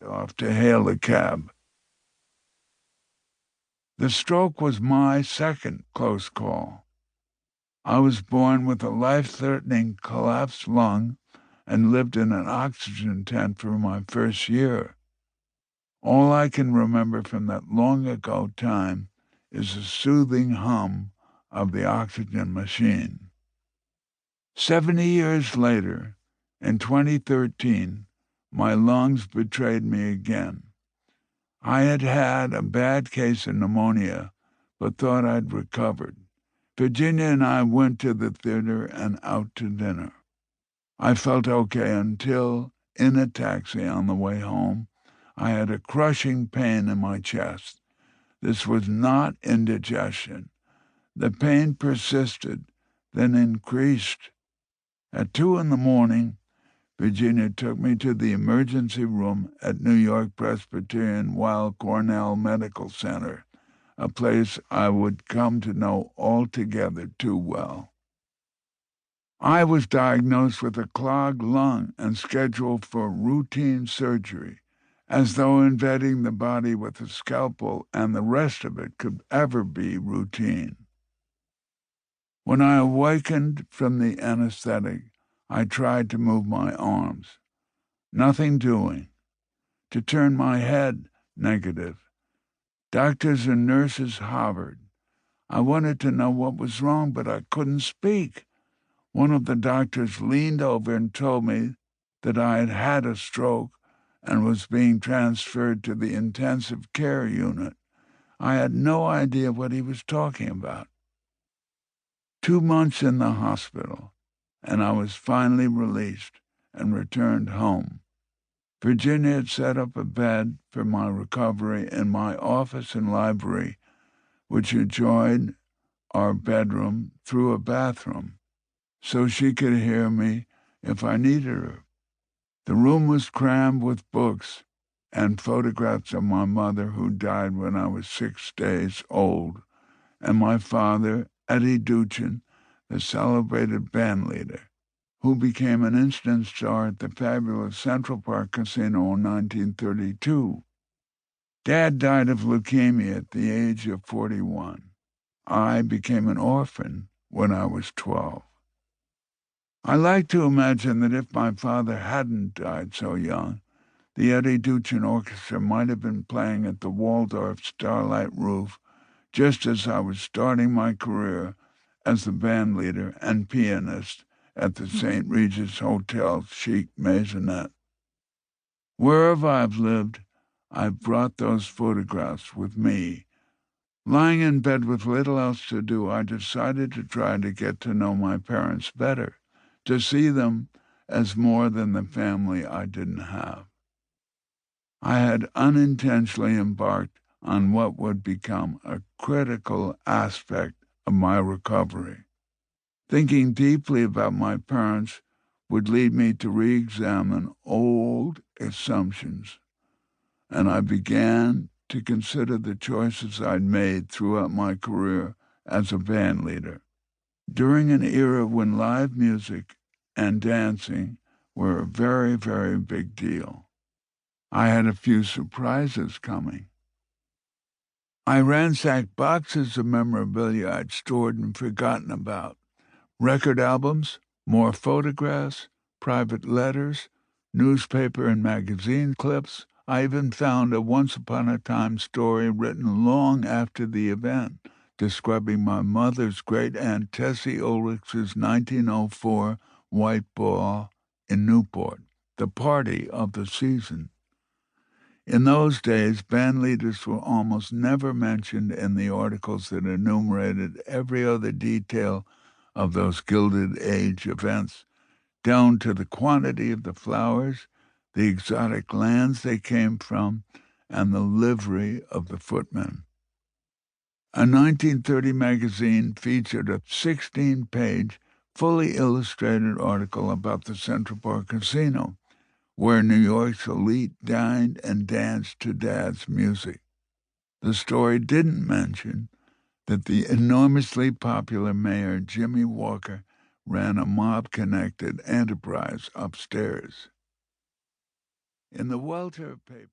off to hail a cab. The stroke was my second close call. I was born with a life-threatening collapsed lung and lived in an oxygen tent for my first year. All I can remember from that long ago time is the soothing hum of the oxygen machine. 70 years later, in 2013, my lungs betrayed me again. I had had a bad case of pneumonia, but thought I'd recovered. Virginia and I went to the theater and out to dinner. I felt okay until, in a taxi on the way home, I had a crushing pain in my chest. This was not indigestion. The pain persisted, then increased. At 2 a.m, Virginia took me to the emergency room at New York Presbyterian Weill Cornell Medical Center, a place I would come to know altogether too well. I was diagnosed with a clogged lung and scheduled for routine surgery, as though invading the body with a scalpel and the rest of it could ever be routine. When I awakened from the anesthetic, I tried to move my arms. Nothing doing. To turn my head, negative. Doctors and nurses hovered. I wanted to know what was wrong, but I couldn't speak. One of the doctors leaned over and told me that I had had a stroke and was being transferred to the intensive care unit. I had no idea what he was talking about. 2 months in the hospital, and I was finally released and returned home. Virginia had set up a bed for my recovery in my office and library, which adjoined our bedroom through a bathroom, so she could hear me if I needed her. The room was crammed with books and photographs of my mother, who died when I was 6 days old, and my father, Eddy Duchin, the celebrated bandleader, who became an instant star at the fabulous Central Park Casino in 1932. Dad died of leukemia at the age of 41. I became an orphan when I was 12. I like to imagine that if my father hadn't died so young, the Eddy Duchin Orchestra might have been playing at the Waldorf Starlight Roof just as I was starting my career as the bandleader and pianist at the St. Regis Hotel chic maisonette. Wherever I've lived, I've brought those photographs with me. Lying in bed with little else to do, I decided to try to get to know my parents better, to see them as more than the family I didn't have. I had unintentionally embarked on what would become a critical aspect of my recovery. Thinking deeply about my parents would lead me to re-examine old assumptions, and I began to consider the choices I'd made throughout my career as a band leader. During an era when live music and dancing were a very, very big deal, I had a few surprises coming. I ransacked boxes of memorabilia I'd stored and forgotten about. Record albums, more photographs, private letters, newspaper and magazine clips. I even found a once-upon-a-time story written long after the event, describing my mother's great-aunt Tessie Oelrichs' 1904 white ball in Newport, the party of the season. In those days, band leaders were almost never mentioned in the articles that enumerated every other detail of those Gilded Age events, down to the quantity of the flowers, the exotic lands they came from, and the livery of the footmen. A 1930 magazine featured a 16-page, fully illustrated article about the Central Park Casino, where New York's elite dined and danced to Dad's music. The story didn't mention that the enormously popular mayor, Jimmy Walker, ran a mob-connected enterprise upstairs. In the welter paper,